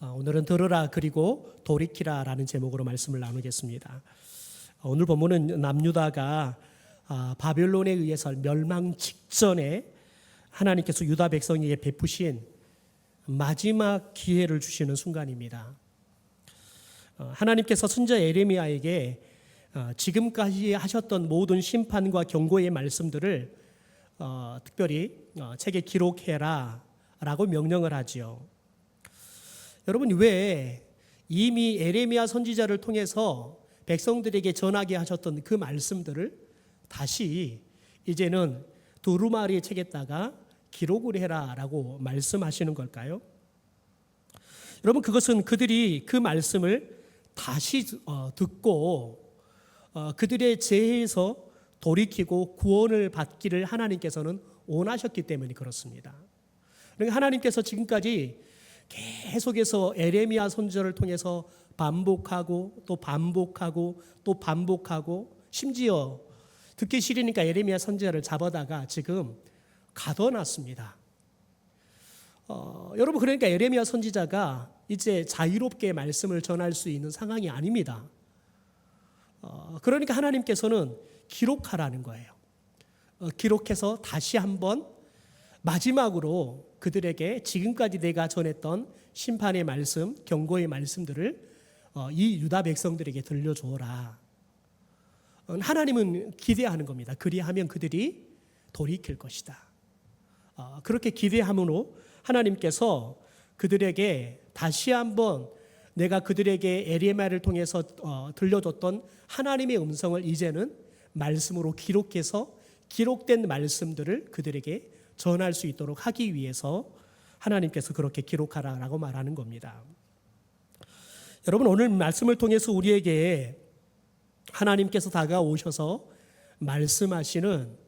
오늘은 들으라 그리고 돌이키라라는 제목으로 말씀을 나누겠습니다. 오늘 본문은 남유다가 바벨론에 의해서 멸망 직전에 하나님께서 유다 백성에게 베푸신 마지막 기회를 주시는 순간입니다. 하나님께서 선지자 예레미야에게 지금까지 하셨던 모든 심판과 경고의 말씀들을 특별히 책에 기록해라 라고 명령을 하지요. 여러분, 왜 이미 예레미야 선지자를 통해서 백성들에게 전하게 하셨던 그 말씀들을 다시 이제는 두루마리 책에다가 기록을 해라라고 말씀하시는 걸까요? 여러분, 그것은 그들이 그 말씀을 다시 듣고 그들의 죄에서 돌이키고 구원을 받기를 하나님께서는 원하셨기 때문에 그렇습니다. 그러니까 하나님께서 지금까지 계속해서 예레미야 선지자를 통해서 반복하고 또 반복하고 또 반복하고, 심지어 듣기 싫으니까 예레미야 선지자를 잡아다가 지금 가둬놨습니다. 여러분, 그러니까 예레미야 선지자가 이제 자유롭게 말씀을 전할 수 있는 상황이 아닙니다. 그러니까 하나님께서는 기록하라는 거예요. 기록해서 다시 한번 마지막으로 그들에게 지금까지 내가 전했던 심판의 말씀, 경고의 말씀들을 이 유다 백성들에게 들려주어라. 하나님은 기대하는 겁니다. 그리하면 그들이 돌이킬 것이다. 그렇게 기대함으로 하나님께서 그들에게 다시 한번 내가 그들에게 예레미야를 통해서 들려줬던 하나님의 음성을 이제는 말씀으로 기록해서 기록된 말씀들을 그들에게 전할 수 있도록 하기 위해서 하나님께서 그렇게 기록하라라고 말하는 겁니다. 여러분, 오늘 말씀을 통해서 우리에게 하나님께서 다가오셔서 말씀하시는,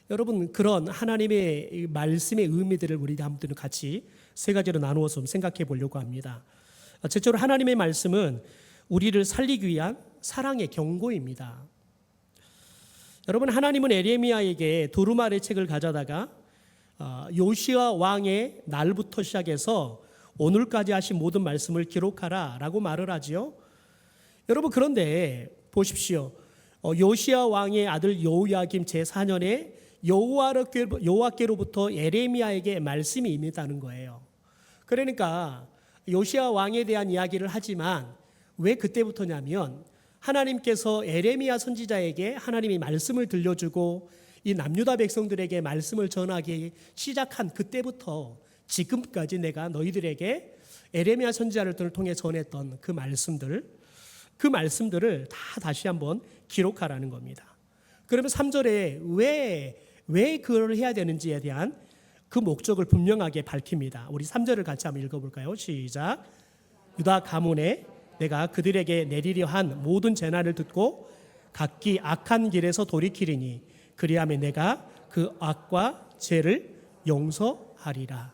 여러분, 그런 하나님의 말씀의 의미들을 우리 한번 같이 세 가지로 나누어서 좀 생각해 보려고 합니다. 첫째로 하나님의 말씀은 우리를 살리기 위한 사랑의 경고입니다. 여러분, 하나님은 예레미야에게 두루마리 책을 가져다가 요시야 왕의 날부터 시작해서 오늘까지 하신 모든 말씀을 기록하라 라고 말을 하지요. 여러분, 그런데 보십시오. 요시야 왕의 아들 여호야김 제4년에 여호와께로부터 예레미야에게 말씀이 임했다는 거예요. 그러니까 요시야 왕에 대한 이야기를 하지만 왜 그때부터냐면 하나님께서 예레미야 선지자에게 하나님이 말씀을 들려주고 이 남유다 백성들에게 말씀을 전하기 시작한 그때부터 지금까지 내가 너희들에게 예레미야 선지자를 통해 전했던 그 말씀들을 다 다시 한번 기록하라는 겁니다. 그러면 3절에 왜 그걸 해야 되는지에 대한 그 목적을 분명하게 밝힙니다. 우리 3절을 같이 한번 읽어볼까요? 시작. 유다 가문에 내가 그들에게 내리려 한 모든 재난을 듣고 각기 악한 길에서 돌이키리니 그리하면 내가 그 악과 죄를 용서하리라.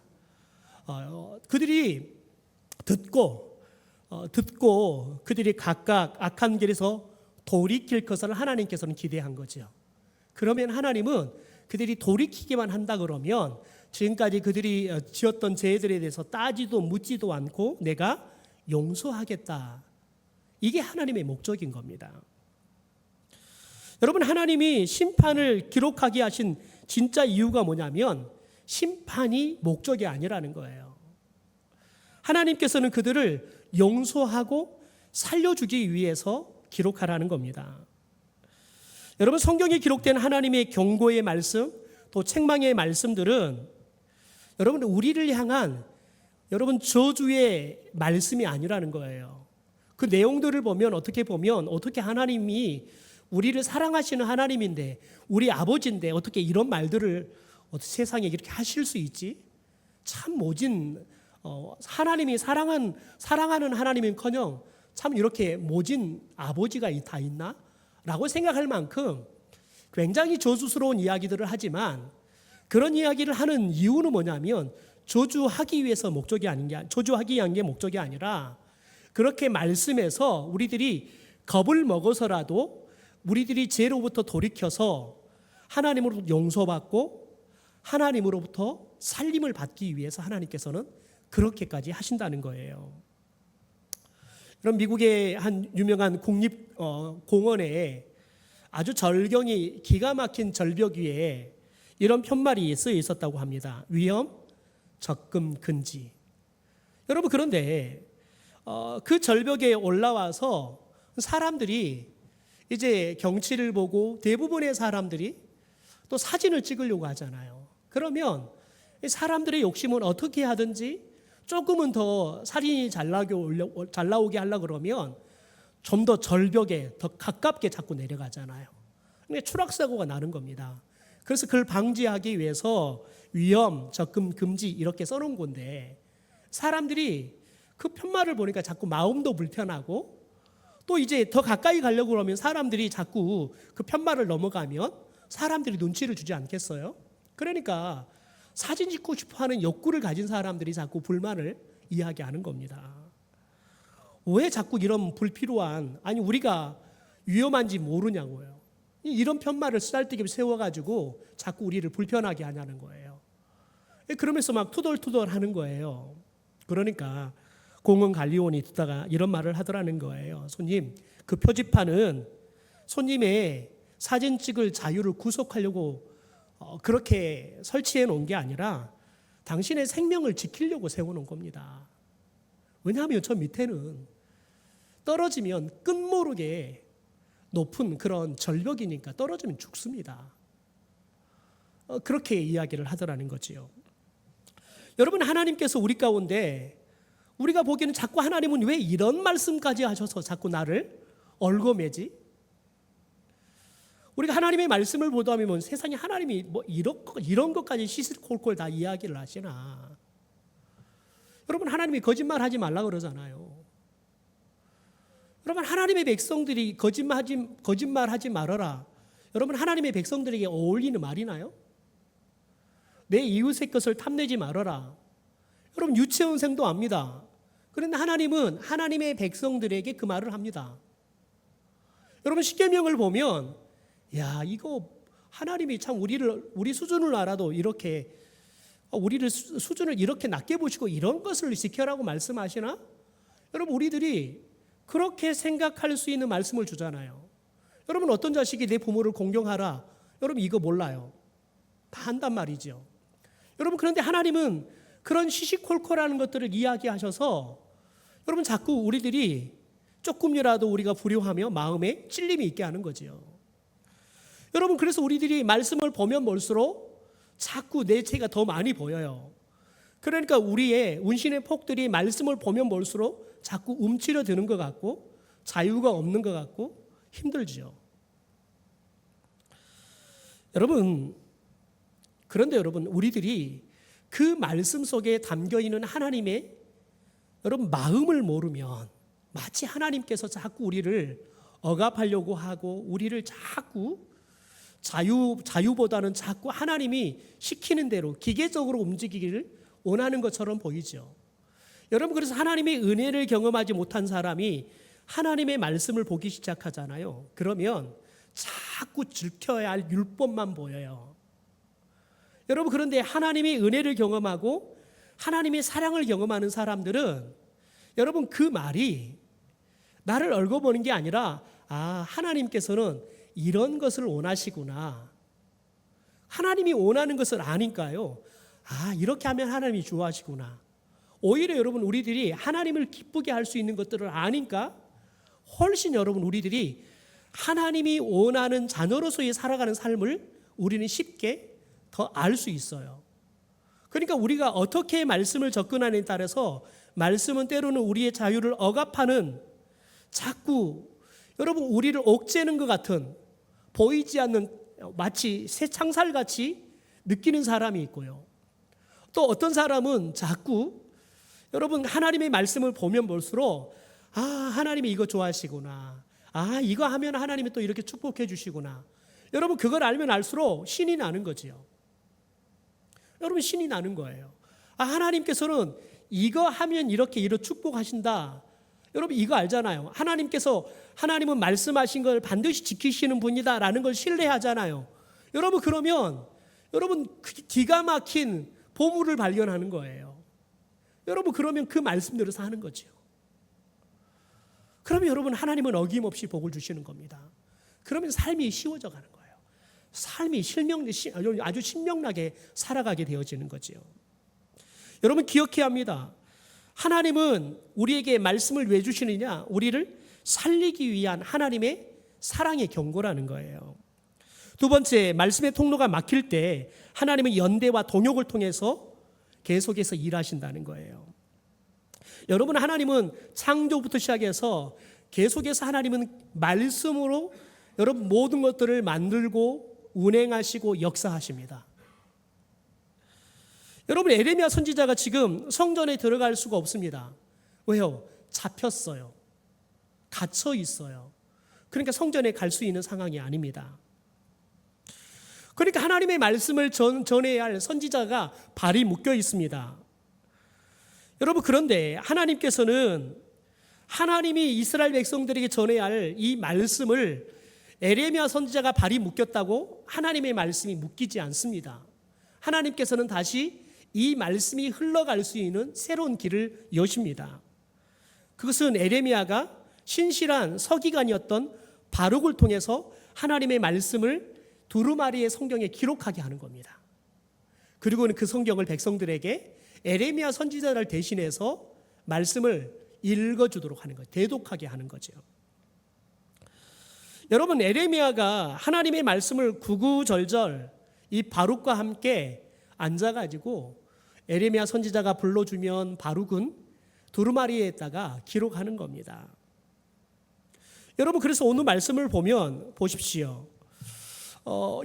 그들이 듣고 그들이 각각 악한 길에서 돌이킬 것을 하나님께서는 기대한 거죠. 그러면 하나님은 그들이 돌이키기만 한다 그러면 지금까지 그들이 지었던 죄들에 대해서 따지도 묻지도 않고 내가 용서하겠다. 이게 하나님의 목적인 겁니다. 여러분, 하나님이 심판을 기록하게 하신 진짜 이유가 뭐냐면 심판이 목적이 아니라는 거예요. 하나님께서는 그들을 용서하고 살려주기 위해서 기록하라는 겁니다. 여러분, 성경에 기록된 하나님의 경고의 말씀, 또 책망의 말씀들은 여러분 우리를 향한 여러분 저주의 말씀이 아니라는 거예요. 그 내용들을 보면 어떻게 하나님이 우리를 사랑하시는 하나님인데, 우리 아버지인데 어떻게 이런 말들을 세상에 이렇게 하실 수 있지? 참 모진 하나님이 사랑하는 하나님은커녕 참 이렇게 모진 아버지가 다 있나? 라고 생각할 만큼 굉장히 저주스러운 이야기들을 하지만, 그런 이야기를 하는 이유는 뭐냐면 저주하기 위한 게 목적이 아니라 그렇게 말씀해서 우리들이 겁을 먹어서라도 우리들이 죄로부터 돌이켜서 하나님으로부터 용서받고 하나님으로부터 살림을 받기 위해서 하나님께서는 그렇게까지 하신다는 거예요. 그럼 미국의 한 유명한 국립 공원에 아주 절경이 기가 막힌 절벽 위에 이런 편말이 쓰여 있었다고 합니다. 위험, 접근 금지. 여러분, 그런데 그 절벽에 올라와서 사람들이 이제 경치를 보고 대부분의 사람들이 또 사진을 찍으려고 하잖아요. 그러면 사람들의 욕심은 어떻게 하든지 조금은 더 사진이 잘 나오게 하려고 그러면 좀 더 절벽에 더 가깝게 자꾸 내려가잖아요. 그러니까 추락사고가 나는 겁니다. 그래서 그걸 방지하기 위해서 위험, 접근 금지 이렇게 써놓은 건데 사람들이 그 편말을 보니까 자꾸 마음도 불편하고 또 이제 더 가까이 가려고 그러면 사람들이 자꾸 그 편말을 넘어가면 사람들이 눈치를 주지 않겠어요? 그러니까 사진 찍고 싶어 하는 욕구를 가진 사람들이 자꾸 불만을 이야기하는 겁니다. 왜 자꾸 이런 불필요한, 아니 우리가 위험한지 모르냐고요. 이런 편말을 쓰잘데기 세워가지고 자꾸 우리를 불편하게 하냐는 거예요. 그러면서 막 투덜투덜 하는 거예요. 그러니까 공원 관리원이 듣다가 이런 말을 하더라는 거예요. 손님, 그 표지판은 손님의 사진 찍을 자유를 구속하려고 그렇게 설치해 놓은 게 아니라 당신의 생명을 지키려고 세워놓은 겁니다. 왜냐하면 저 밑에는 떨어지면 끝모르게 높은 그런 절벽이니까 떨어지면 죽습니다. 그렇게 이야기를 하더라는 거지요. 여러분, 하나님께서 우리 가운데 우리가 보기에는 자꾸 하나님은 왜 이런 말씀까지 하셔서 자꾸 나를 얽어매지? 우리가 하나님의 말씀을 보다 보면 세상에 하나님이 뭐 이런 것까지 시시콜콜 다 이야기를 하시나? 여러분, 하나님이 거짓말하지 말라 그러잖아요. 여러분, 하나님의 백성들이 거짓말하지 말아라. 여러분, 하나님의 백성들에게 어울리는 말이나요? 내 이웃의 것을 탐내지 말아라. 여러분, 유치원생도 압니다. 그런데 하나님은 하나님의 백성들에게 그 말을 합니다. 여러분, 십계명을 보면 야, 이거 하나님이 참 우리 수준을 알아도 이렇게 우리를 수준을 이렇게 낮게 보시고 이런 것을 지켜라고 말씀하시나? 여러분, 우리들이 그렇게 생각할 수 있는 말씀을 주잖아요. 여러분, 어떤 자식이 내 부모를 공경하라. 여러분, 이거 몰라요. 다 한단 말이죠. 여러분, 그런데 하나님은 그런 시시콜콜하는 것들을 이야기하셔서 여러분, 자꾸 우리들이 조금이라도 우리가 불효하며 마음에 찔림이 있게 하는 거지요. 여러분, 그래서 우리들이 말씀을 보면 볼수록 자꾸 내체가 더 많이 보여요. 그러니까 우리의 운신의 폭들이 말씀을 보면 볼수록 자꾸 움츠려 드는 것 같고 자유가 없는 것 같고 힘들지요. 여러분, 그런데 여러분, 우리들이 그 말씀 속에 담겨 있는 하나님의 여러분 마음을 모르면 마치 하나님께서 자꾸 우리를 억압하려고 하고 우리를 자꾸 자유보다는 자꾸 하나님이 시키는 대로 기계적으로 움직이기를 원하는 것처럼 보이죠. 여러분, 그래서 하나님의 은혜를 경험하지 못한 사람이 하나님의 말씀을 보기 시작하잖아요. 그러면 자꾸 지켜야 할 율법만 보여요. 여러분, 그런데 하나님의 은혜를 경험하고 하나님의 사랑을 경험하는 사람들은 여러분, 그 말이 나를 얽어보는 게 아니라 하나님께서는 이런 것을 원하시구나. 하나님이 원하는 것을 아니까요. 이렇게 하면 하나님이 좋아하시구나. 오히려 여러분, 우리들이 하나님을 기쁘게 할 수 있는 것들을 아니까 훨씬 여러분, 우리들이 하나님이 원하는 자녀로서의 살아가는 삶을 우리는 쉽게 더 알 수 있어요. 그러니까 우리가 어떻게 말씀을 접근하느냐에 따라서 말씀은 때로는 우리의 자유를 억압하는 자꾸 여러분 우리를 옥죄는 것 같은 보이지 않는 마치 새 창살같이 느끼는 사람이 있고요. 또 어떤 사람은 자꾸 여러분 하나님의 말씀을 보면 볼수록 하나님이 이거 좋아하시구나. 이거 하면 하나님이 또 이렇게 축복해 주시구나. 여러분 그걸 알면 알수록 신이 나는 거지요. 여러분 신이 나는 거예요. 하나님께서는 이거 하면 이렇게 축복하신다. 여러분 이거 알잖아요. 하나님은 말씀하신 걸 반드시 지키시는 분이다라는 걸 신뢰하잖아요. 여러분 그러면 여러분 기가 막힌 보물을 발견하는 거예요. 여러분 그러면 그 말씀대로 사는 거죠. 그러면 여러분 하나님은 어김없이 복을 주시는 겁니다. 그러면 삶이 쉬워져 가는 거예요. 삶이 아주 신명나게 살아가게 되어지는 거죠. 여러분 기억해야 합니다. 하나님은 우리에게 말씀을 왜 주시느냐? 우리를 살리기 위한 하나님의 사랑의 경고라는 거예요. 두 번째, 말씀의 통로가 막힐 때 하나님은 연대와 동역을 통해서 계속해서 일하신다는 거예요. 여러분 하나님은 창조부터 시작해서 계속해서 하나님은 말씀으로 여러분 모든 것들을 만들고 운행하시고 역사하십니다. 여러분 에레미야 선지자가 지금 성전에 들어갈 수가 없습니다. 왜요? 잡혔어요. 갇혀 있어요. 그러니까 성전에 갈 수 있는 상황이 아닙니다. 그러니까 하나님의 말씀을 전해야 할 선지자가 발이 묶여 있습니다. 여러분 그런데 하나님께서는 하나님이 이스라엘 백성들에게 전해야 할 이 말씀을 에레미야 선지자가 발이 묶였다고 하나님의 말씀이 묶이지 않습니다. 하나님께서는 다시 이 말씀이 흘러갈 수 있는 새로운 길을 여십니다. 그것은 에레미야가 신실한 서기관이었던 바룩을 통해서 하나님의 말씀을 두루마리의 성경에 기록하게 하는 겁니다. 그리고는 그 성경을 백성들에게 에레미야 선지자를 대신해서 말씀을 읽어주도록 하는 거예요. 대독하게 하는 거죠. 여러분 에레미야가 하나님의 말씀을 구구절절 이 바룩과 함께 앉아가지고 에레미야 선지자가 불러주면 바룩은 두루마리에다가 기록하는 겁니다. 여러분 그래서 오늘 말씀을 보면 보십시오.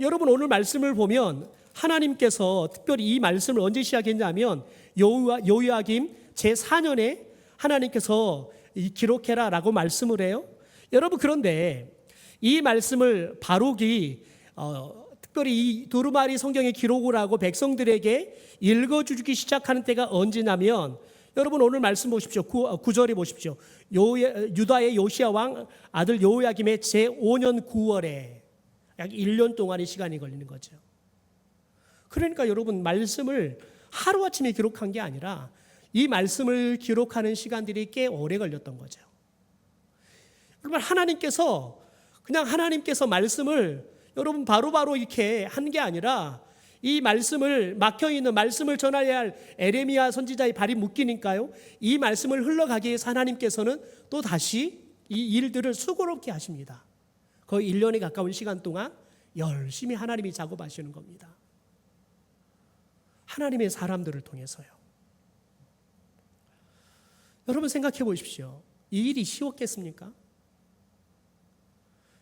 여러분 오늘 말씀을 보면 하나님께서 특별히 이 말씀을 언제 시작했냐면 여호야김 제4년에 하나님께서 기록해라라고 말씀을 해요. 여러분 그런데 이 말씀을 바룩이 특별히 이 두루마리 성경에 기록을 하고 백성들에게 읽어주기 시작하는 때가 언제냐면 여러분 오늘 말씀 보십시오. 9절에 보십시오. 유다의 요시야 왕 아들 여호야김의 제5년 9월에 약 1년 동안의 시간이 걸리는 거죠. 그러니까 여러분 말씀을 하루아침에 기록한 게 아니라 이 말씀을 기록하는 시간들이 꽤 오래 걸렸던 거죠. 그러면 하나님께서 말씀을 여러분 바로바로 이렇게 한 게 아니라 이 말씀을 막혀있는 말씀을 전해야 할 에레미야 선지자의 발이 묶이니까요. 이 말씀을 흘러가기 위해서 하나님께서는 또 다시 이 일들을 수고롭게 하십니다. 거의 1년에 가까운 시간 동안 열심히 하나님이 작업하시는 겁니다. 하나님의 사람들을 통해서요. 여러분 생각해 보십시오. 이 일이 쉬웠겠습니까?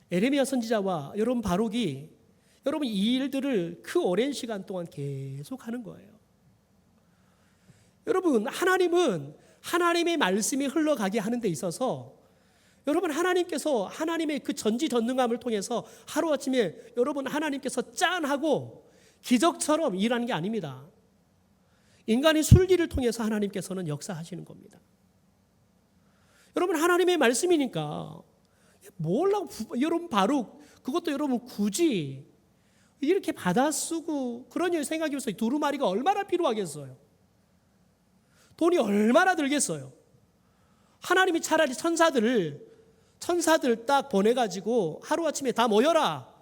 에레미야 선지자와 여러분 바룩이 여러분 이 일들을 그 오랜 시간 동안 계속 하는 거예요. 여러분 하나님은 하나님의 말씀이 흘러가게 하는 데 있어서 여러분 하나님께서 하나님의 그 전지전능함을 통해서 하루아침에 여러분 하나님께서 짠하고 기적처럼 일하는 게 아닙니다. 인간의 술기를 통해서 하나님께서는 역사하시는 겁니다. 여러분 하나님의 말씀이니까 뭘라고 여러분 바룩 그것도 여러분 굳이 이렇게 받아 쓰고 그런 생각이 있어요. 두루마리가 얼마나 필요하겠어요. 돈이 얼마나 들겠어요. 하나님이 차라리 천사들 딱 보내가지고 하루아침에 다 모여라.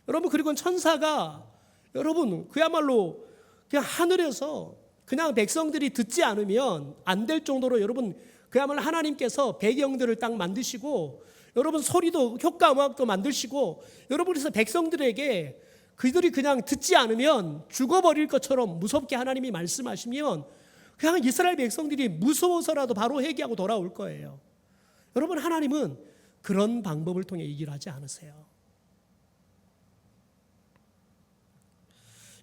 여러분 그리고 천사가 여러분 그야말로 그냥 하늘에서 그냥 백성들이 듣지 않으면 안 될 정도로 여러분 그야말로 하나님께서 배경들을 딱 만드시고 여러분 소리도 효과 음악도 만드시고 여러분 그래서 백성들에게 그들이 그냥 듣지 않으면 죽어버릴 것처럼 무섭게 하나님이 말씀하시면 그냥 이스라엘 백성들이 무서워서라도 바로 회개하고 돌아올 거예요. 여러분 하나님은 그런 방법을 통해 일을 하지 않으세요.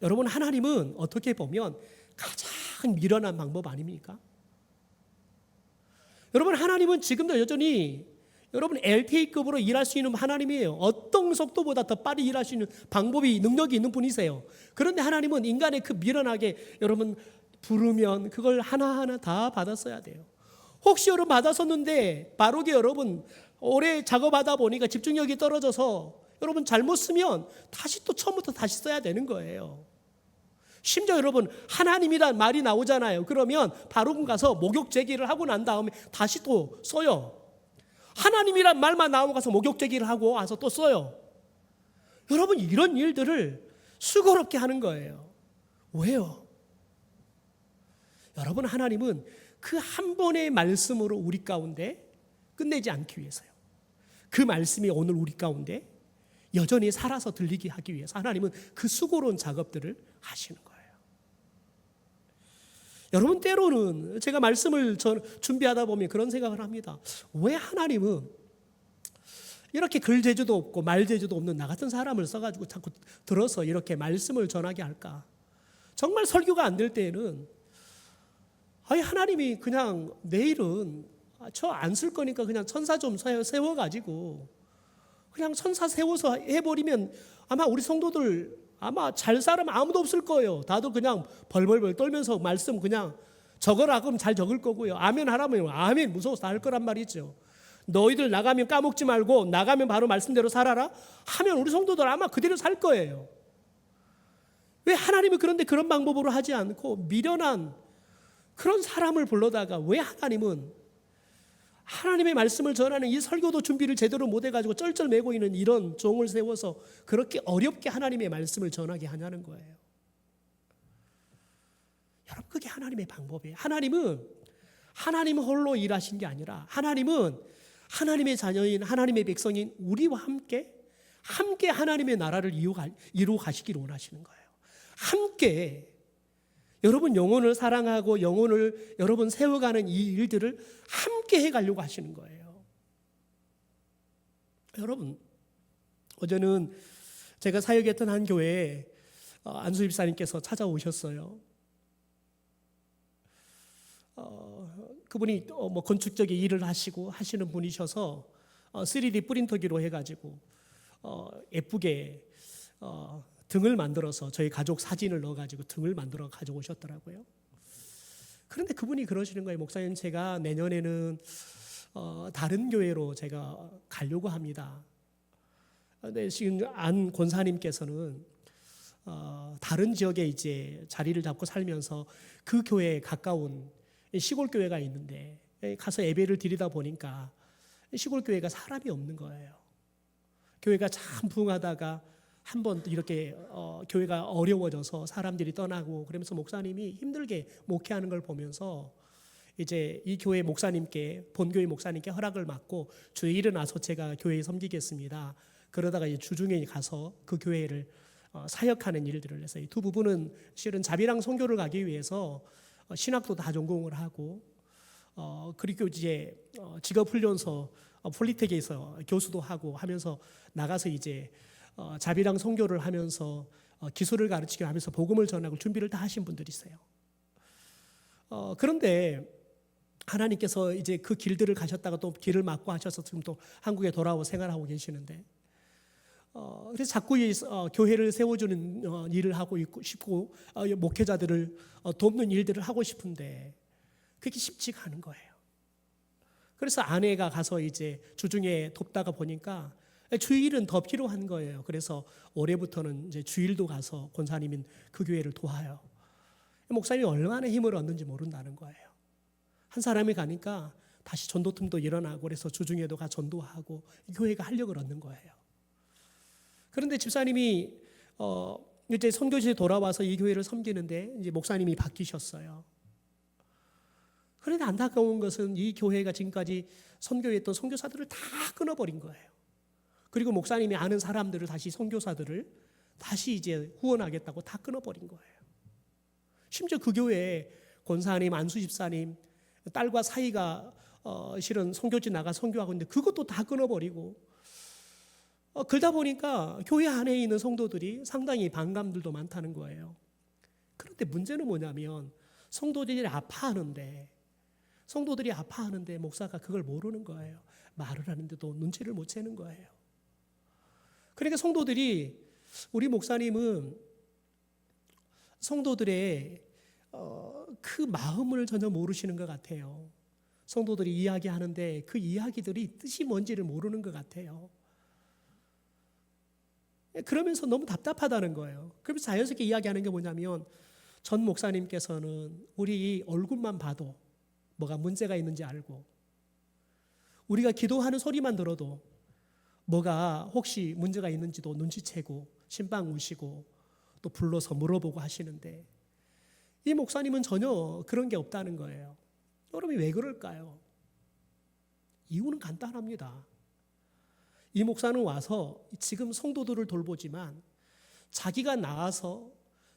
여러분 하나님은 어떻게 보면 가장 미련한 방법 아닙니까? 여러분 하나님은 지금도 여전히 여러분 LTE급으로 일할 수 있는 하나님이에요. 어떤 속도보다 더 빨리 일할 수 있는 방법이 능력이 있는 분이세요. 그런데 하나님은 인간의 그 미련하게 여러분 부르면 그걸 하나하나 다 받았어야 돼요. 혹시 여러분 받았었는데 바룩이 여러분 오래 작업하다 보니까 집중력이 떨어져서 여러분 잘못 쓰면 다시 또 처음부터 다시 써야 되는 거예요. 심지어 여러분 하나님이란 말이 나오잖아요. 그러면 바룩은 가서 목욕 제기를 하고 난 다음에 다시 또 써요. 하나님이란 말만 나오고 가서 목욕제기를 하고 와서 또 써요. 여러분, 이런 일들을 수고롭게 하는 거예요. 왜요? 여러분, 하나님은 그 한 번의 말씀으로 우리 가운데 끝내지 않기 위해서요. 그 말씀이 오늘 우리 가운데 여전히 살아서 들리게 하기 위해서 하나님은 그 수고로운 작업들을 하시는 거예요. 여러분, 때로는 제가 말씀을 준비하다 보면 그런 생각을 합니다. 왜 하나님은 이렇게 글 재주도 없고 말 재주도 없는 나 같은 사람을 써가지고 자꾸 들어서 이렇게 말씀을 전하게 할까? 정말 설교가 안 될 때에는 하나님이 그냥 내일은 저 안 쓸 거니까 그냥 천사 좀 세워가지고 그냥 천사 세워서 해버리면 아마 우리 성도들 아마 잘 사람 아무도 없을 거예요. 다들 그냥 벌벌벌 떨면서 말씀 그냥 적어라 그럼 잘 적을 거고요. 아멘 하라면 아멘 무서워서 다 할 거란 말이죠. 너희들 나가면 까먹지 말고 나가면 바로 말씀대로 살아라 하면 우리 성도들 아마 그대로 살 거예요. 왜 하나님은 그런데 그런 방법으로 하지 않고 미련한 그런 사람을 불러다가 왜 하나님은 하나님의 말씀을 전하는 이 설교도 준비를 제대로 못해가지고 쩔쩔매고 있는 이런 종을 세워서 그렇게 어렵게 하나님의 말씀을 전하게 하냐는 거예요. 여러분, 그게 하나님의 방법이에요. 하나님은 홀로 일하신 게 아니라 하나님은 하나님의 자녀인 하나님의 백성인 우리와 함께 하나님의 나라를 이루어 가시기를 원하시는 거예요. 함께 여러분 영혼을 사랑하고 영혼을 여러분 세워가는 이 일들을 함께 해가려고 하시는 거예요. 여러분, 어제는 제가 사역했던 한 교회에 안수 집사님께서 찾아오셨어요. 그분이 뭐 건축적인 일을 하시는 분이셔서 3D 프린터기로 해가지고 예쁘게 등을 만들어서 저희 가족 사진을 넣어가지고 등을 만들어 가져오셨더라고요. 그런데 그분이 그러시는 거예요. 목사님, 제가 내년에는 다른 교회로 제가 가려고 합니다. 근데 지금 안 권사님께서는 다른 지역에 이제 자리를 잡고 살면서 그 교회에 가까운 시골 교회가 있는데 가서 예배를 드리다 보니까 시골 교회가 사람이 없는 거예요. 교회가 참 부흥하다가 한번 이렇게 교회가 어려워져서 사람들이 떠나고 그러면서 목사님이 힘들게 목회하는 걸 보면서 이제 이 교회 목사님께 본교회 목사님께 허락을 받고 주에 일어나서 제가 교회에 섬기겠습니다. 그러다가 이제 주중에 가서 그 교회를 사역하는 일들을 해서 이 두 부부는 실은 자비랑 선교를 가기 위해서 신학도 다 전공을 하고 그리고 이제 직업훈련소 폴리텍에서 교수도 하고 하면서 나가서 이제 자비랑 선교를 하면서 기술을 가르치고 하면서 복음을 전하고 준비를 다 하신 분들이세요. 그런데 하나님께서 이제 그 길들을 가셨다가 또 길을 막고 하셔서 지금 또 한국에 돌아와 생활하고 계시는데 그래서 자꾸 교회를 세워주는 일을 하고 싶고 목회자들을 돕는 일들을 하고 싶은데 그게 쉽지가 않은 거예요. 그래서 아내가 가서 이제 주중에 돕다가 보니까 주일은 더 필요한 거예요. 그래서 올해부터는 이제 주일도 가서 권사님인 그 교회를 도와요. 목사님이 얼마나 힘을 얻는지 모른다는 거예요. 한 사람이 가니까 다시 전도팀도 일어나고 그래서 주중에도 가 전도하고 교회가 활력을 얻는 거예요. 그런데 집사님이 이제 선교지에 돌아와서 이 교회를 섬기는데 이제 목사님이 바뀌셨어요. 그런데 안타까운 것은 이 교회가 지금까지 선교했던 선교사들을 다 끊어버린 거예요. 그리고 목사님이 아는 사람들을 다시 선교사들을 다시 이제 후원하겠다고 다 끊어버린 거예요. 심지어 그 교회에 권사님, 안수 집사님, 딸과 사이가 실은 선교지 나가 선교하고 있는데 그것도 다 끊어버리고 그러다 보니까 교회 안에 있는 성도들이 상당히 반감들도 많다는 거예요. 그런데 문제는 뭐냐면 성도들이 아파하는데 목사가 그걸 모르는 거예요. 말을 하는데도 눈치를 못 채는 거예요. 그러니까 성도들이 우리 목사님은 성도들의 그 마음을 전혀 모르시는 것 같아요. 성도들이 이야기하는데 그 이야기들이 뜻이 뭔지를 모르는 것 같아요. 그러면서 너무 답답하다는 거예요. 그래서 자연스럽게 이야기하는 게 뭐냐면 전 목사님께서는 우리 얼굴만 봐도 뭐가 문제가 있는지 알고 우리가 기도하는 소리만 들어도 뭐가 혹시 문제가 있는지도 눈치채고 신방 오시고 또 불러서 물어보고 하시는데 이 목사님은 전혀 그런 게 없다는 거예요. 여러분 왜 그럴까요? 이유는 간단합니다. 이 목사는 와서 지금 성도들을 돌보지만 자기가 나와서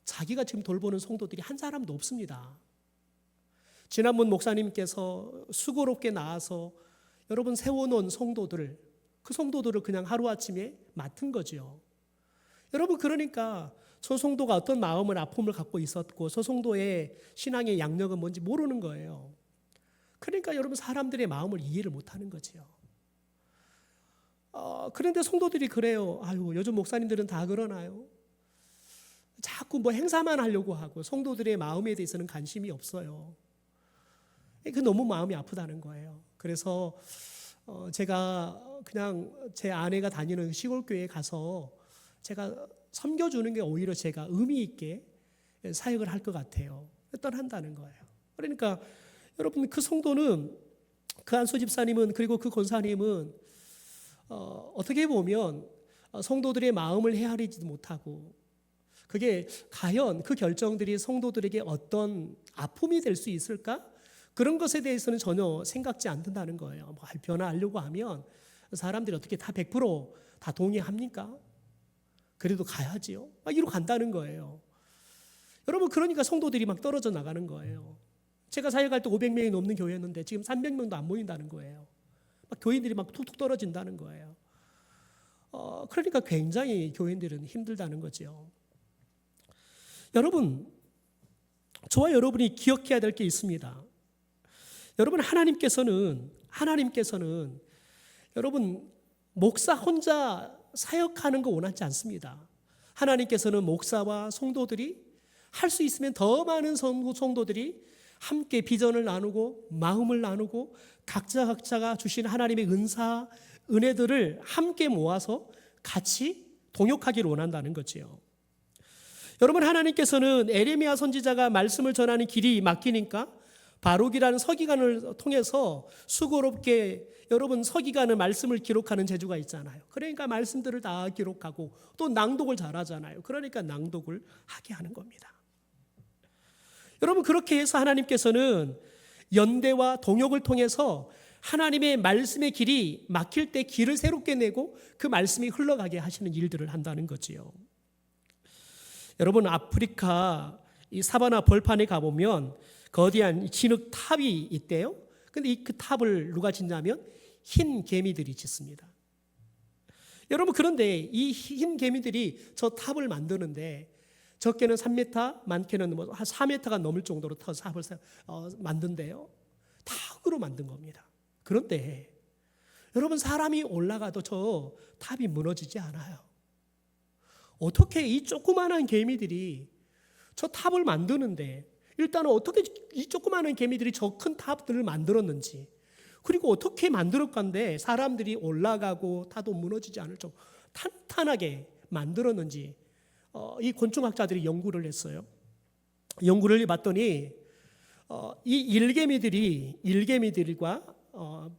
자기가 지금 돌보는 성도들이 한 사람도 없습니다. 지난번 목사님께서 수고롭게 나와서 여러분 세워놓은 성도들을 그 성도들을 그냥 하루아침에 맡은 거죠. 여러분 그러니까 저 성도가 어떤 마음을 아픔을 갖고 있었고 저 성도의 신앙의 양력은 뭔지 모르는 거예요. 그러니까 여러분 사람들의 마음을 이해를 못하는 거지요. 그런데 성도들이 그래요. 아유 요즘 목사님들은 다 그러나요? 자꾸 뭐 행사만 하려고 하고 성도들의 마음에 대해서는 관심이 없어요. 그 너무 마음이 아프다는 거예요. 그래서 제가 그냥 제 아내가 다니는 시골교회에 가서 제가 섬겨주는 게 오히려 제가 의미 있게 사역을 할 것 같아요. 떠난다는 거예요. 그러니까 여러분 그 성도는 그 안수 집사님은 그리고 그 권사님은 어떻게 보면 성도들의 마음을 헤아리지도 못하고 그게 과연 그 결정들이 성도들에게 어떤 아픔이 될 수 있을까? 그런 것에 대해서는 전혀 생각지 않는다는 거예요. 뭐 변화하려고 하면 사람들이 어떻게 다 100% 동의합니까? 그래도 가야지요. 이리로 간다는 거예요. 여러분 그러니까 성도들이 막 떨어져 나가는 거예요. 제가 사역할 때 500명이 넘는 교회였는데 지금 300명도 안 모인다는 거예요. 막 교인들이 막 툭툭 떨어진다는 거예요. 그러니까 굉장히 교인들은 힘들다는 거죠. 여러분, 저와 여러분이 기억해야 될 게 있습니다. 여러분 하나님께서는 여러분 목사 혼자 사역하는 거 원하지 않습니다. 하나님께서는 목사와 성도들이 할 수 있으면 더 많은 성도들이 함께 비전을 나누고 마음을 나누고 각자가 주신 하나님의 은사, 은혜들을 함께 모아서 같이 동역하기를 원한다는 거지요. 여러분 하나님께서는 에레미야 선지자가 말씀을 전하는 길이 막히니까 바룩이라는 서기관을 통해서 수고롭게 여러분 서기관은 말씀을 기록하는 재주가 있잖아요. 그러니까 말씀들을 다 기록하고 또 낭독을 잘하잖아요. 그러니까 낭독을 하게 하는 겁니다. 여러분 그렇게 해서 하나님께서는 연대와 동역을 통해서 하나님의 말씀의 길이 막힐 때 길을 새롭게 내고 그 말씀이 흘러가게 하시는 일들을 한다는 거지요. 여러분 아프리카 이 사바나 벌판에 가보면 거대한 진흙 탑이 있대요. 근데 그 탑을 누가 짓냐면 흰 개미들이 짓습니다. 여러분 그런데 이 흰 개미들이 저 탑을 만드는데 적게는 3m, 많게는 한 4m가 넘을 정도로 탑을 만든대요. 다 흙으로 만든 겁니다. 그런데 여러분 사람이 올라가도 저 탑이 무너지지 않아요. 어떻게 이 조그마한 개미들이 저 탑을 만드는데 일단은 어떻게 이 조그마한 개미들이 저 큰 탑들을 만들었는지 그리고 어떻게 만들었건데 사람들이 올라가고 타도 무너지지 않을 정도 탄탄하게 만들었는지 이 곤충학자들이 연구를 했어요. 연구를 해봤더니 이 일개미들과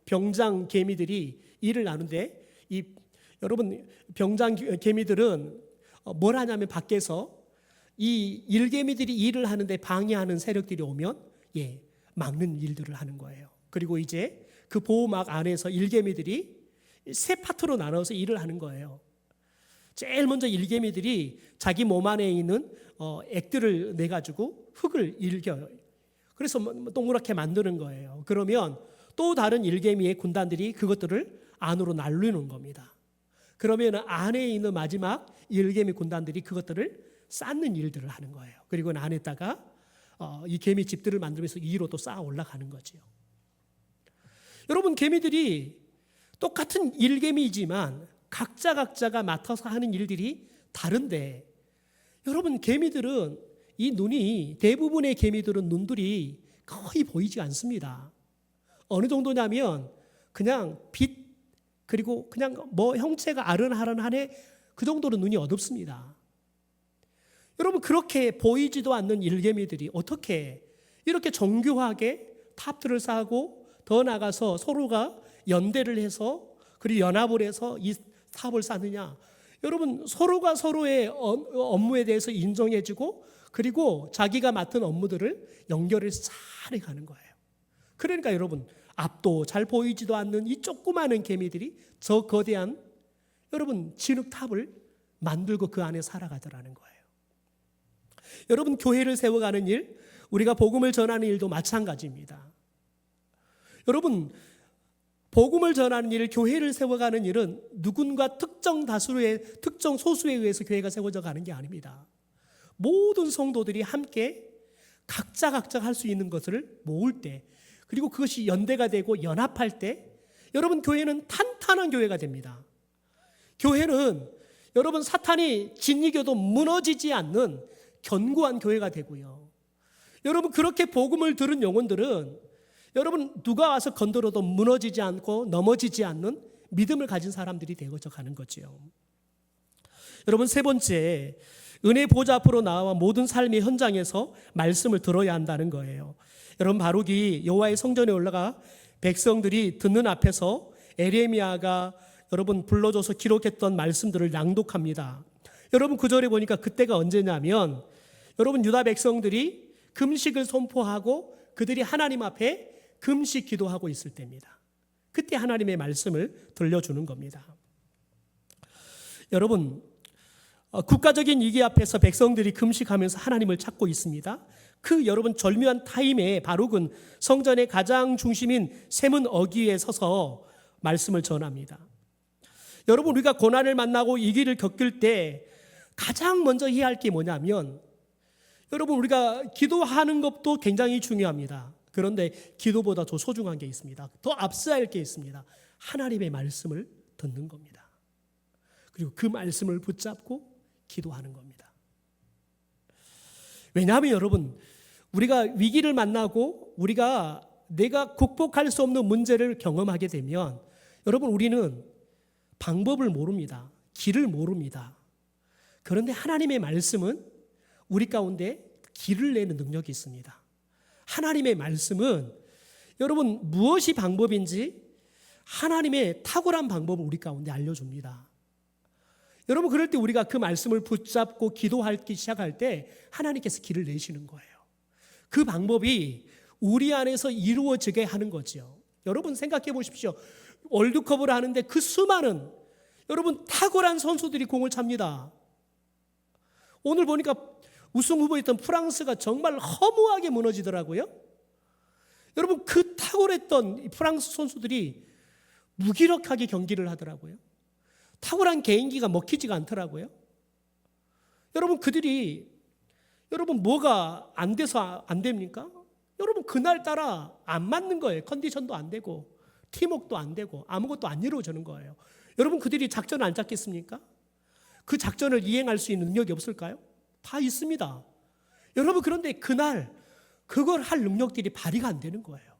병장 개미들이 일을 나누는데 여러분 병장 개미들은 뭘 하냐면 밖에서 이 일개미들이 일을 하는데 방해하는 세력들이 오면 막는 일들을 하는 거예요. 그리고 이제 그 보호막 안에서 일개미들이 세 파트로 나눠서 일을 하는 거예요. 제일 먼저 일개미들이 자기 몸 안에 있는 액들을 내가지고 흙을 일겨요. 그래서 동그랗게 만드는 거예요. 그러면 또 다른 일개미의 군단들이 그것들을 안으로 날리는 겁니다. 그러면 안에 있는 마지막 일개미 군단들이 그것들을 쌓는 일들을 하는 거예요. 그리고 안에다가 이 개미 집들을 만들면서 위로 또 쌓아 올라가는 거죠. 여러분 개미들이 똑같은 일개미이지만 각자가 맡아서 하는 일들이 다른데 여러분 개미들은 이 눈이 대부분의 개미들은 눈들이 거의 보이지 않습니다. 어느 정도냐면 그냥 빛 그리고 그냥 뭐 형체가 아른아른하네 그 정도로 눈이 어둡습니다. 여러분 그렇게 보이지도 않는 일개미들이 어떻게 이렇게 정교하게 탑들을 쌓고 더 나가서 서로가 연대를 해서 그리고 연합을 해서 이 사업을 쌓느냐? 여러분, 서로가 서로의 업무에 대해서 인정해주고 그리고 자기가 맡은 업무들을 연결을 잘 해가는 거예요. 그러니까 여러분, 앞도 잘 보이지도 않는 이 조그마한 개미들이 저 거대한 여러분 진흙탑을 만들고 그 안에 살아가더라는 거예요. 여러분, 교회를 세워가는 일, 우리가 복음을 전하는 일도 마찬가지입니다. 여러분, 복음을 전하는 일, 교회를 세워가는 일은 누군가 특정 소수에 의해서 교회가 세워져 가는 게 아닙니다. 모든 성도들이 함께 각자 할 수 있는 것을 모을 때, 그리고 그것이 연대가 되고 연합할 때 여러분, 교회는 탄탄한 교회가 됩니다. 교회는 여러분, 사탄이 진이겨도 무너지지 않는 견고한 교회가 되고요. 여러분, 그렇게 복음을 들은 영혼들은 여러분, 누가 와서 건드려도 무너지지 않고 넘어지지 않는 믿음을 가진 사람들이 되어져 가는 거죠. 여러분, 세 번째, 은혜 보좌 앞으로 나와 모든 삶의 현장에서 말씀을 들어야 한다는 거예요. 여러분, 바룩이 여호와의 성전에 올라가 백성들이 듣는 앞에서 에레미야가 여러분 불러줘서 기록했던 말씀들을 낭독합니다. 여러분, 구절에 보니까 그때가 언제냐면 여러분, 유다 백성들이 금식을 선포하고 그들이 하나님 앞에 금식 기도하고 있을 때입니다. 그때 하나님의 말씀을 들려주는 겁니다. 여러분, 국가적인 위기 앞에서 백성들이 금식하면서 하나님을 찾고 있습니다. 그 여러분 절묘한 타임에 바룩은 성전의 가장 중심인 세문 어귀에 서서 말씀을 전합니다. 여러분, 우리가 고난을 만나고 위기를 겪을 때 가장 먼저 해야 할 게 뭐냐면 여러분, 우리가 기도하는 것도 굉장히 중요합니다. 그런데 기도보다 더 소중한 게 있습니다. 더 앞서야 할 게 있습니다. 하나님의 말씀을 듣는 겁니다. 그리고 그 말씀을 붙잡고 기도하는 겁니다. 왜냐하면 여러분, 우리가 위기를 만나고 내가 극복할 수 없는 문제를 경험하게 되면 여러분, 우리는 방법을 모릅니다. 길을 모릅니다. 그런데 하나님의 말씀은 우리 가운데 길을 내는 능력이 있습니다. 하나님의 말씀은 여러분 무엇이 방법인지 하나님의 탁월한 방법을 우리 가운데 알려줍니다. 여러분, 그럴 때 우리가 그 말씀을 붙잡고 기도하기 시작할 때 하나님께서 길을 내시는 거예요. 그 방법이 우리 안에서 이루어지게 하는 거죠. 여러분, 생각해 보십시오. 월드컵을 하는데 그 수많은 여러분 탁월한 선수들이 공을 찹니다. 오늘 보니까 우승 후보였던 프랑스가 정말 허무하게 무너지더라고요. 여러분, 그 탁월했던 프랑스 선수들이 무기력하게 경기를 하더라고요. 탁월한 개인기가 먹히지가 않더라고요. 여러분, 그들이 여러분 뭐가 안 돼서 안 됩니까? 여러분, 그날따라 안 맞는 거예요. 컨디션도 안 되고 팀워크도 안 되고 아무것도 안 이루어지는 거예요. 여러분, 그들이 작전을 안 짰겠습니까? 그 작전을 이행할 수 있는 능력이 없을까요? 다 있습니다. 여러분, 그런데 그날 그걸 할 능력들이 발휘가 안 되는 거예요.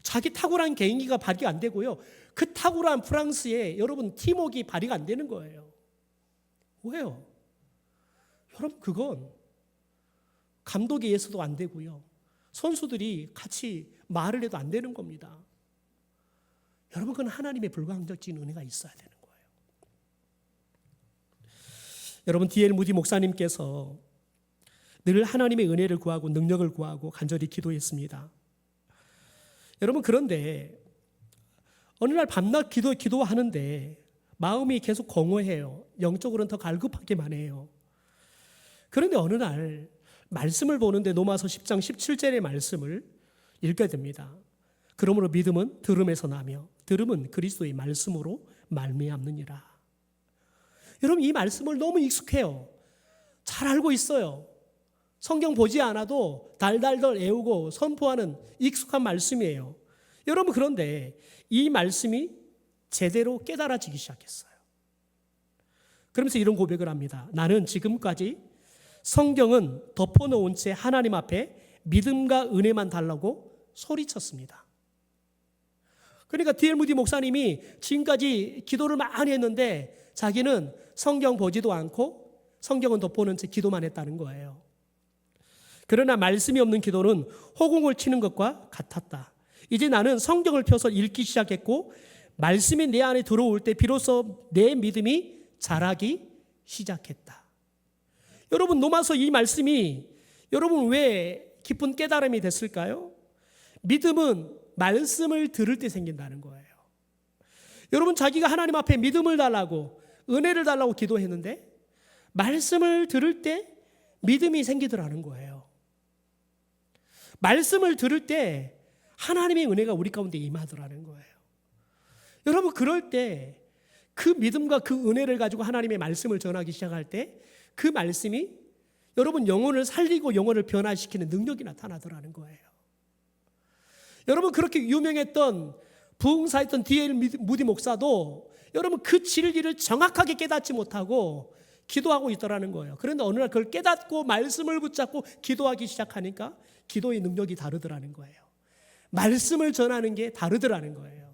자기 탁월한 개인기가 발휘가 안 되고요. 그 탁월한 프랑스의 여러분 팀워크가 발휘가 안 되는 거예요. 왜요? 여러분, 그건 감독에 의해서도 안 되고요. 선수들이 같이 말을 해도 안 되는 겁니다. 여러분, 그건 하나님의 불가항적인 은혜가 있어야 되는 거예요. 여러분, D.L. 무디 목사님께서 늘 하나님의 은혜를 구하고 능력을 구하고 간절히 기도했습니다. 여러분, 그런데 어느 날 밤낮 기도하는데 마음이 계속 공허해요. 영적으로는 더 갈급하기만 해요. 그런데 어느 날 말씀을 보는데 로마서 10장 17절의 말씀을 읽게 됩니다. 그러므로 믿음은 들음에서 나며 들음은 그리스도의 말씀으로 말미암느니라. 여러분, 이 말씀을 너무 익숙해요. 잘 알고 있어요. 성경 보지 않아도 달달달 외우고 선포하는 익숙한 말씀이에요. 여러분, 그런데 이 말씀이 제대로 깨달아지기 시작했어요. 그러면서 이런 고백을 합니다. 나는 지금까지 성경은 덮어놓은 채 하나님 앞에 믿음과 은혜만 달라고 소리쳤습니다. 그러니까 D.L. 무디 목사님이 지금까지 기도를 많이 했는데 자기는 성경 보지도 않고 성경은 덮어놓은 채 기도만 했다는 거예요. 그러나 말씀이 없는 기도는 호공을 치는 것과 같았다. 이제 나는 성경을 펴서 읽기 시작했고 말씀이 내 안에 들어올 때 비로소 내 믿음이 자라기 시작했다. 여러분, 로마서 이 말씀이 여러분 왜 깊은 깨달음이 됐을까요? 믿음은 말씀을 들을 때 생긴다는 거예요. 여러분, 자기가 하나님 앞에 믿음을 달라고, 은혜를 달라고 기도했는데 말씀을 들을 때 믿음이 생기더라는 거예요. 말씀을 들을 때 하나님의 은혜가 우리 가운데 임하더라는 거예요. 여러분, 그럴 때 그 믿음과 그 은혜를 가지고 하나님의 말씀을 전하기 시작할 때 그 말씀이 여러분 영혼을 살리고 영혼을 변화시키는 능력이 나타나더라는 거예요. 여러분, 그렇게 유명했던 부흥사였던 D.L. 무디 목사도 여러분 그 진리를 정확하게 깨닫지 못하고 기도하고 있더라는 거예요. 그런데 어느 날 그걸 깨닫고 말씀을 붙잡고 기도하기 시작하니까 기도의 능력이 다르더라는 거예요. 말씀을 전하는 게 다르더라는 거예요.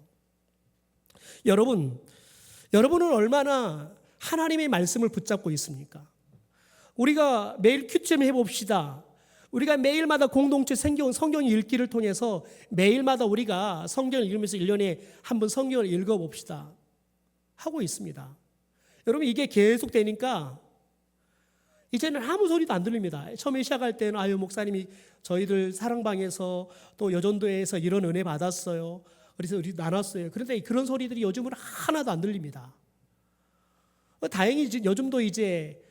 여러분은 얼마나 하나님의 말씀을 붙잡고 있습니까? 우리가 매일 QTM 해봅시다. 우리가 매일마다 공동체 성경 읽기를 통해서 매일마다 우리가 성경을 읽으면서 1년에 한 번 성경을 읽어봅시다 하고 있습니다. 여러분, 이게 계속 되니까 이제는 아무 소리도 안 들립니다. 처음에 시작할 때는 아유 목사님이 저희들 사랑방에서 또 여전도에서 이런 은혜 받았어요. 그래서 우리 나눴어요. 그런데 그런 소리들이 요즘은 하나도 안 들립니다. 다행히 요즘도 이제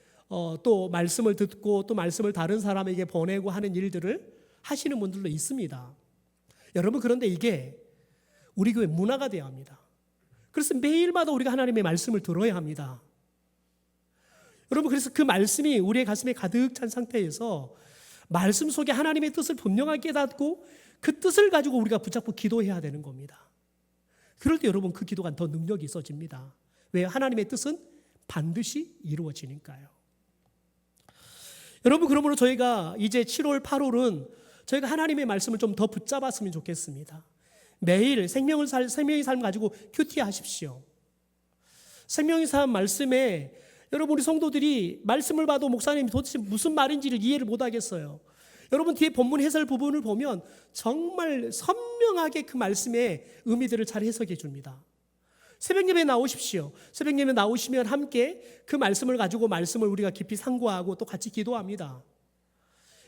또 말씀을 듣고 또 말씀을 다른 사람에게 보내고 하는 일들을 하시는 분들도 있습니다. 여러분, 그런데 이게 우리 교회 문화가 되어야 합니다. 그래서 매일마다 우리가 하나님의 말씀을 들어야 합니다. 여러분, 그래서 그 말씀이 우리의 가슴에 가득 찬 상태에서 말씀 속에 하나님의 뜻을 분명하게 깨닫고 그 뜻을 가지고 우리가 붙잡고 기도해야 되는 겁니다. 그럴 때 여러분 그 기도가 더 능력이 있어집니다. 왜? 하나님의 뜻은 반드시 이루어지니까요. 여러분, 그러므로 저희가 이제 7월, 8월은 저희가 하나님의 말씀을 좀 더 붙잡았으면 좋겠습니다. 매일 생명의 삶 가지고 큐티 하십시오. 생명의 삶 말씀에 여러분, 우리 성도들이 말씀을 봐도 목사님이 도대체 무슨 말인지를 이해를 못하겠어요. 여러분, 뒤에 본문 해설 부분을 보면 정말 선명하게 그 말씀의 의미들을 잘 해석해 줍니다. 새벽 예배에 나오십시오. 새벽 예배 나오시면 함께 그 말씀을 가지고 말씀을 우리가 깊이 상고하고 또 같이 기도합니다.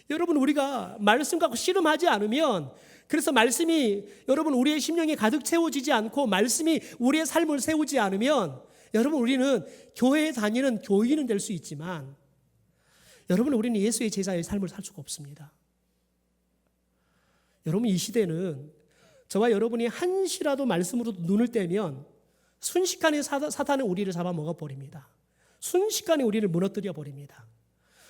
여러분, 우리가 말씀 갖고 씨름하지 않으면, 그래서 말씀이 여러분 우리의 심령에 가득 채워지지 않고 말씀이 우리의 삶을 세우지 않으면 여러분, 우리는 교회에 다니는 교인은 될 수 있지만 여러분, 우리는 예수의 제자의 삶을 살 수가 없습니다. 여러분, 이 시대는 저와 여러분이 한시라도 말씀으로 눈을 떼면 순식간에 사탄은 우리를 잡아먹어 버립니다. 순식간에 우리를 무너뜨려 버립니다.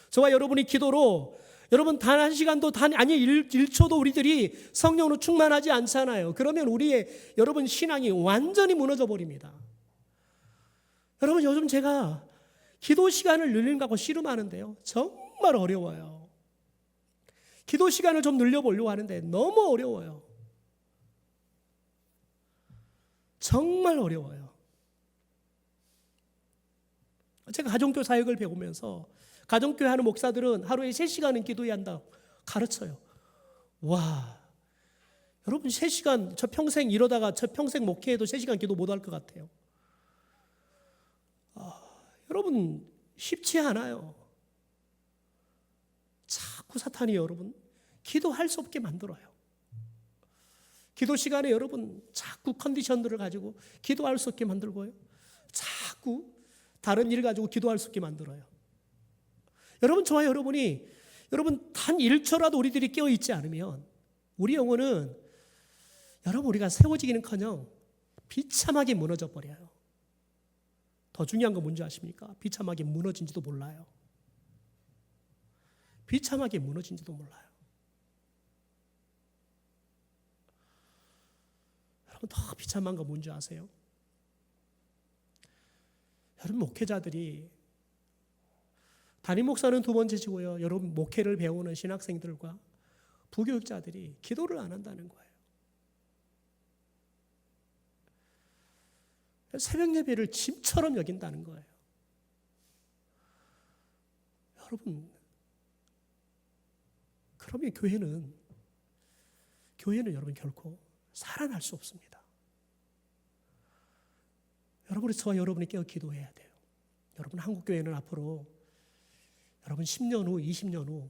저와 여러분이 기도로 여러분 단 한 시간도 아니 1초도 우리들이 성령으로 충만하지 않잖아요. 그러면 우리의 여러분 신앙이 완전히 무너져 버립니다. 여러분, 요즘 제가 기도 시간을 늘리는 거하고 씨름하는데요, 정말 어려워요. 기도 시간을 좀 늘려보려고 하는데 너무 어려워요. 정말 어려워요. 제가 가정교회 사역을 배우면서 가정교회 하는 목사들은 하루에 3시간은 기도해야 한다 가르쳐요. 와, 여러분 3시간, 저 평생 이러다가 저 평생 목회해도 3시간 기도 못할 것 같아요. 여러분, 쉽지 않아요. 자꾸 사탄이 여러분 기도할 수 없게 만들어요. 기도 시간에 여러분 자꾸 컨디션들을 가지고 기도할 수 없게 만들고요, 자꾸 다른 일 가지고 기도할 수 없게 만들어요. 여러분, 저와 여러분이 여러분 단 1초라도 우리들이 깨어있지 않으면 우리 영혼은 여러분 우리가 세워지기는커녕 비참하게 무너져 버려요. 더 중요한 건 뭔지 아십니까? 비참하게 무너진지도 몰라요. 비참하게 무너진지도 몰라요. 여러분, 더 비참한 건 뭔지 아세요? 여러분, 목회자들이, 담임 목사는 두 번째지고요, 여러분 목회를 배우는 신학생들과 부교육자들이 기도를 안 한다는 거예요. 새벽 예배를 짐처럼 여긴다는 거예요. 여러분, 그러면 교회는 여러분 결코 살아날 수 없습니다. 여러분이 저와 여러분이 깨어 기도해야 돼요. 여러분 한국교회는 앞으로 여러분 10년 후, 20년 후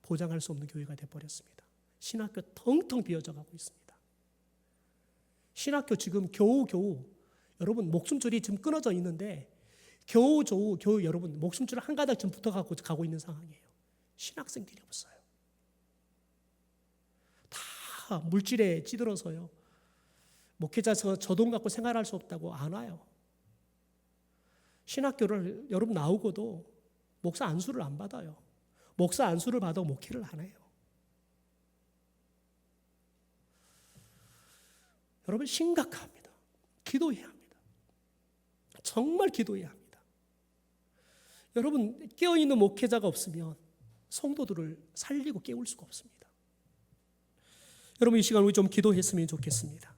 보장할 수 없는 교회가 되어버렸습니다. 신학교 텅텅 비어져 가고 있습니다. 신학교 지금 겨우 여러분 목숨줄이 지금 끊어져 있는데 겨우 여러분 목숨줄 한 가닥 좀 붙어가고 가고 있는 상황이에요. 신학생들이 없어요. 다 물질에 찌들어서요. 목회자 저 돈 갖고 생활할 수 없다고 안 와요. 신학교를 여러분 나오고도 목사 안수를 안 받아요. 목사 안수를 받아 목회를 안 해요. 여러분 심각합니다. 기도해야 합니다. 정말 기도해야 합니다. 여러분 깨어있는 목회자가 없으면 성도들을 살리고 깨울 수가 없습니다. 여러분 이 시간 우리 좀 기도했으면 좋겠습니다.